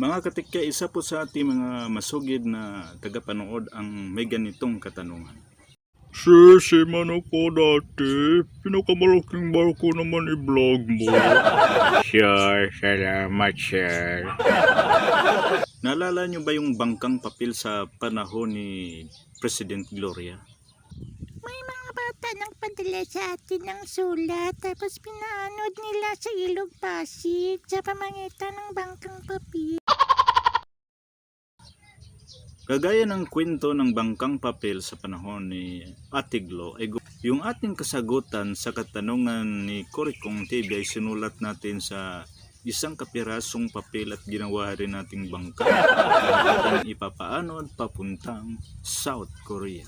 Mga katikya, isa po sa ating mga masugid na tagapanood ang may ganitong katanungan. Sir, seaman ako dati. Pinakamalaking barko naman i-vlog mo. Sure, salamat sir. Naalala nyo ba yung bangkang papel sa panahon ni President Gloria? May mga bata nagpadala sa atin ng sulat tapos pinaanod nila sa Ilog Pasig sa pamamagitan ng bangkang papel. Kagaya ng kwento ng bangkang papel sa panahon ni Ate Glo, yung ating kasagutan sa katanungan ni Kurikong TV ay sinulat natin sa isang kapirasong papel at ginawa rin nating bangka at ipapaanod papuntang South Korea.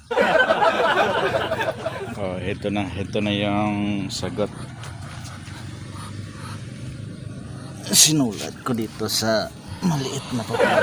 Oh, ito na yung sagot. Sinulat ko dito sa maliit na papel.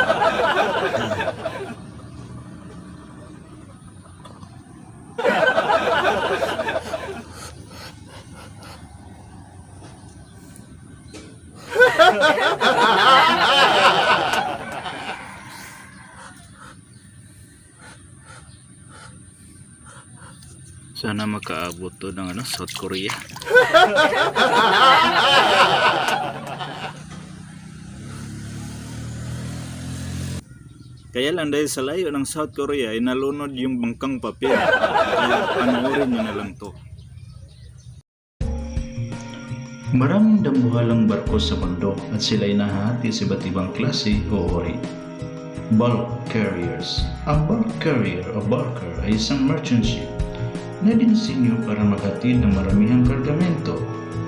Sana makaabot to ng South Korea. Kaya lang dahil sa layo ng South Korea ay nalunod yung bangkang papel. Kaya panoorin nyo na lang to. Maraming dambuhalang barko sa mundo at sila ay nahahati sa iba't ibang klase o uri. Bulk carriers. Ang bulk carrier o bulker ay isang merchant ship na dinisenyo para maghatid ng maramihang kargamento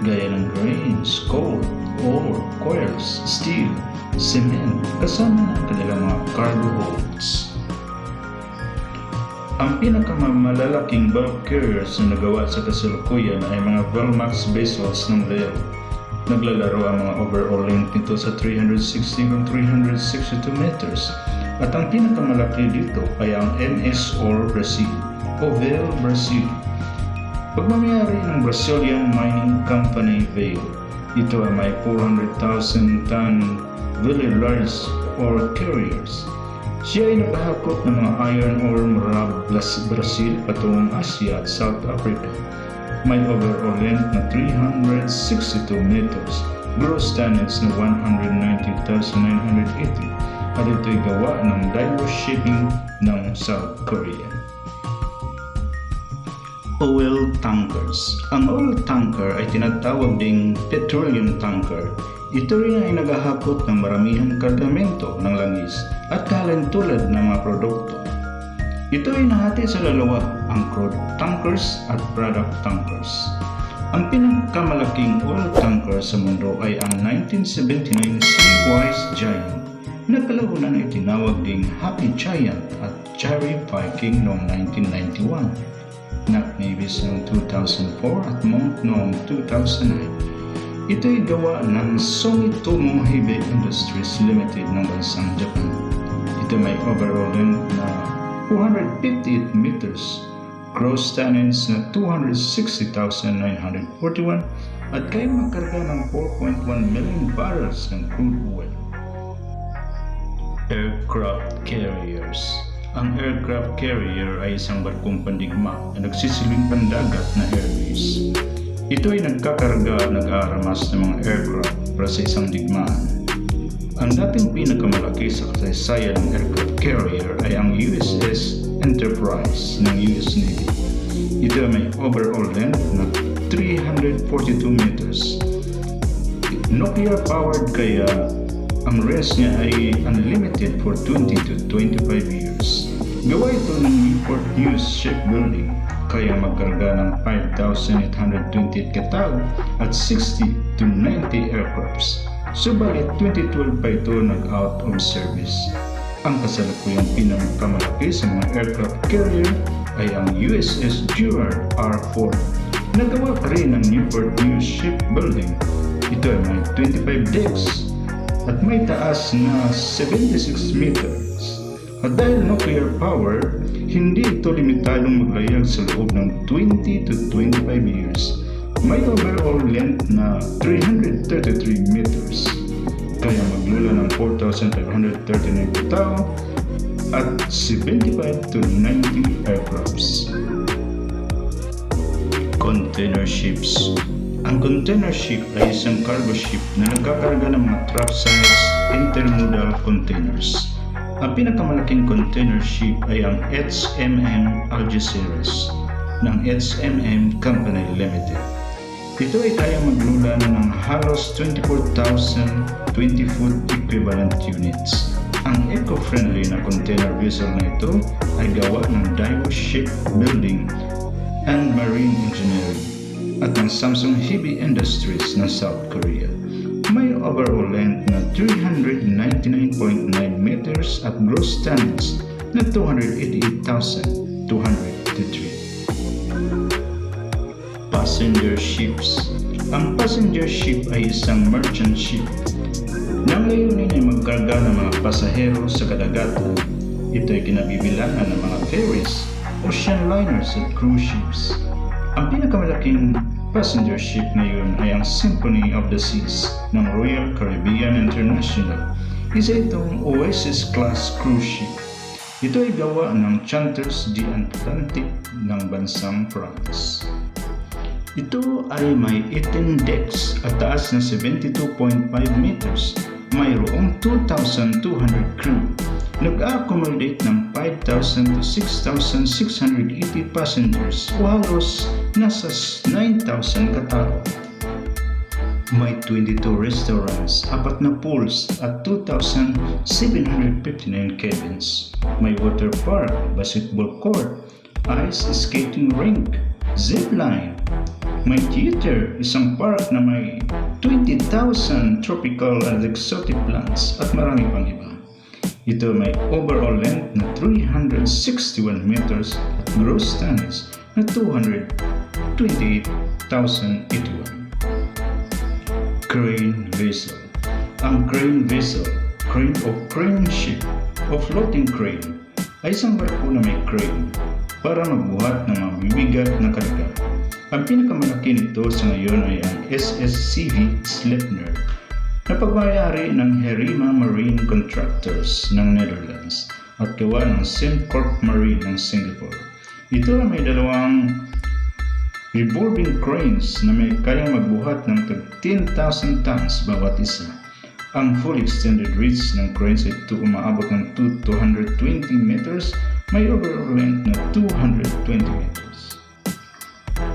gaya ng grains, coal, ore, coils, steel, cement kasama ng kanilang mga cargo holds. Ang pinakamalalaking bulk carriers na nagawa sa kasalukuyan ay mga Valmax vessels ng Leo. Naglalaro ang mga overall length nito sa 360 hanggang 362 meters at ang pinakamalaki dito ay ang MS Ore Brazil o Vale Brazil. Pagmamayari ng Brazilian Mining Company Vale, ito ay may 400,000 ton very large ore carriers. Siya ay nakahakot ng mga iron ore mula Brazil patungong Asia at South Africa. May overall length na 362 meters, gross tonnage na 190,980 at ito'y gawa ng Daewoo Shipping ng South Korea. Oil tankers. Ang oil tanker ay tinatawag ding petroleum tanker. Ito rin ay naghahakot ng maramihang kargamento ng langis at kalentulad ng mga produkto. Ito ay nahati sa dalawa, ang crude tankers at product tankers. Ang pinakamalaking oil tanker sa mundo ay ang 1979 Seawise Giant na kalaunan ay tinawag ding Happy Giant at Cherry Viking noong 1991. Knock Navies noong 2004 at Monk noong 2009. Ito ay gawa ng Sumitomo Heavy Industries Limited ng bansang Japan. Ito may overall length na 458 meters, gross tonnage na 260,941 at kaya magkarga ng 4.1 million barrels ng crude oil. Aircraft carriers. Ang aircraft carrier ay isang barkong pandigma na nagsisilbing pandagat na airways. Ito ay nagkakarga at nag-aaramas ng mga aircraft para sa isang digmaan. Ang dating pinakamalaki sa kasaysayan ng aircraft carrier ay ang USS Enterprise ng US Navy. Ito ay may overall length na 342 meters. Nuclear powered kaya ang range niya ay unlimited for 20 to 25 years. Gawa ito ng Newport News Shipbuilding, kaya magkarga ng 5,828 katao at 60 to 90 aircrafts. Subalit 2012 pa ito nag-out of service. Ang kasalukuyang pinakamalaki sa mga aircraft carrier ay ang USS Gerald R. Ford. Nagawa pa rin ng Newport News Shipbuilding. Ito ay may 25 decks at may taas na 76 meters. At dahil nuclear power, hindi ito limitadong maglayag sa loob ng 20 to 25 years. May overall length na 333 meters. kaya maglula ng 4,539 katao at 75 to 90 aircrafts. Container ships. Ang container ship ay isang cargo ship na nagkakarga ng mga truck-size intermodal containers. Ang pinakamalaking container ship ay ang HMM Algeciras ng HMM Company Limited. Ito ay kayang maglula ng halos 24,000 20-foot equivalent units. Ang eco-friendly na container vessel na ito ay gawa ng Daewoo Shipbuilding and Marine Engineering at ng Samsung Heavy Industries ng South Korea. May overall length na 399.9 meters at gross tonnage na 288,253. Passenger ships. Ang passenger ship ay isang merchant ship na layunin ay magkarga ng mga pasahero sa kadagatan. Ito ay kinabibilangan ng mga ferries, ocean liners at cruise ships. Ang pinakamalaking passenger ship ngayon ay ang Symphony of the Seas ng Royal Caribbean International. Isa itong Oasis-class cruise ship. Ito ay gawa ng Chanters de Atlantic ng bansang France. Ito ay may 18 decks at taas na 72.5 meters. Mayroong 2,200 crew. Nag-accommodate ng 5,000 to 6,680 passengers o halos nasa 9,000 katao. May 22 restaurants, 4 na pools at 2,759 cabins. May water park, basketball court, ice skating rink, zip line. May theater, isang park na may 20,000 tropical and exotic plants at marami pang iba. Ito may overall length na 361 meters at gross tonnage na 228,081. Crane vessel. Ang crane vessel, crane o crane ship o floating crane ay isang barko na may crane para magbuhat ng mga bibigat na karga. Ang pinakamalaki nito sa ngayon ay ang SSCV Sleipner na pagmayari ng Herima Marine Contractors ng Netherlands at gawa ng SimCorp Marine ng Singapore. Ito ay may dalawang revolving cranes na may kayang magbuhat ng 10,000 tons bawat isa. Ang full extended reach ng cranes ito umaabot ng 220 meters, may overall length na 220 meters.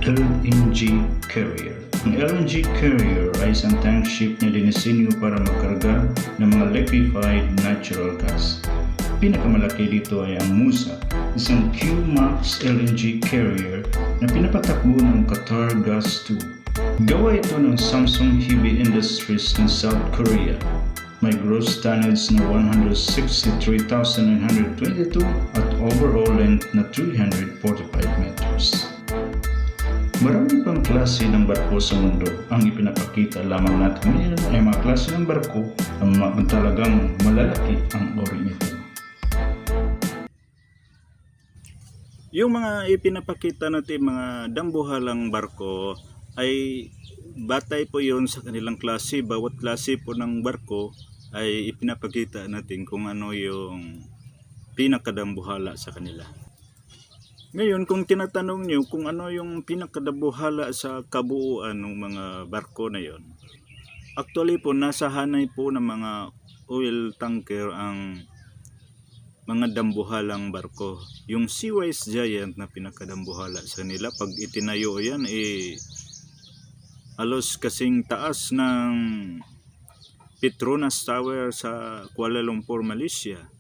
LNG carrier. Ang LNG carrier ay isang tank ship na dinisenyo para magkarga ng mga liquefied natural gas. Pinakamalaki dito ay ang Musa, isang Q-Max LNG carrier na pinapatakbo ng Qatar Gas 2. Gawa ito ng Samsung Heavy Industries ng South Korea. May gross tonnage na 163,922 at overall length na 345 meters. Marami pang klase ng barko sa mundo. Ang ipinapakita lamang natin ngayon ay mga klase ng barko na talagang malalaki ang ori nito. Yung mga ipinapakita natin mga dambuhalang barko ay batay po yon sa kanilang klase. Bawat klase po ng barko ay ipinapakita natin kung ano yung pinakadambuhala sa kanila. Ngayon, kung tinatanong nyo kung ano yung pinakadabuhala sa kabuuan ng mga barko na yon, actually po nasa hanay po ng mga oil tanker ang mga dambuhalang barko. Yung Seawise Giant na pinakadambuhala sa nila, pag itinayo yan, alos kasing taas ng Petronas Tower sa Kuala Lumpur, Malaysia.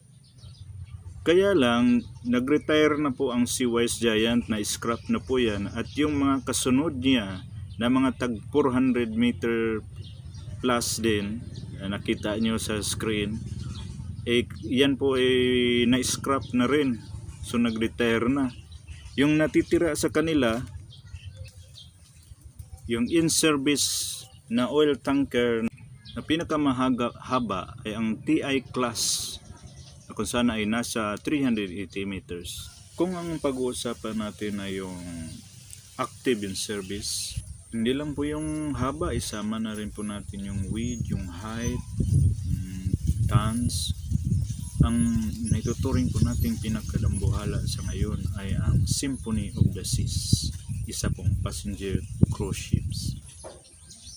Kaya lang, nag-retire na po ang Seawise Giant, na scrap na po yan, at yung mga kasunod niya na mga tag 400 meter plus din, nakita nyo sa screen, yan po na-scrap na rin. So nag-retire na. Yung natitira sa kanila, yung in-service na oil tanker na pinakamahaba ay ang TI class, na kung sana ay nasa 380 meters. Kung ang pag-uusapan natin ay yung active in service, Hindi lang po yung haba, isama na rin po natin yung width, yung height, tons. Ang naituturing po nating pinakadambuhala sa ngayon ay ang Symphony of the Seas, isa pong passenger cruise ships.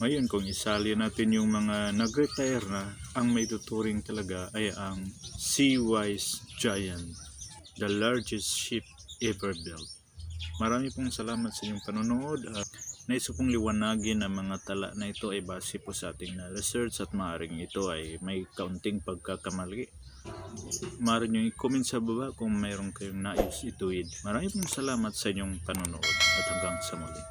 Ngayon kung isali natin yung mga nag-retire na, ang maituturing talaga ay ang Seawise Giant, the largest ship ever built. Marami pong salamat sa inyong panonood at nais ko pong liwanagin ang mga tala na ito ay base po sa ating na-research at maaaring ito ay may kaunting pagkakamali. Maaari nyo i-comment sa baba kung mayroon kayong nais ituwid. Maraming pong salamat sa inyong panonood at hanggang sa muli.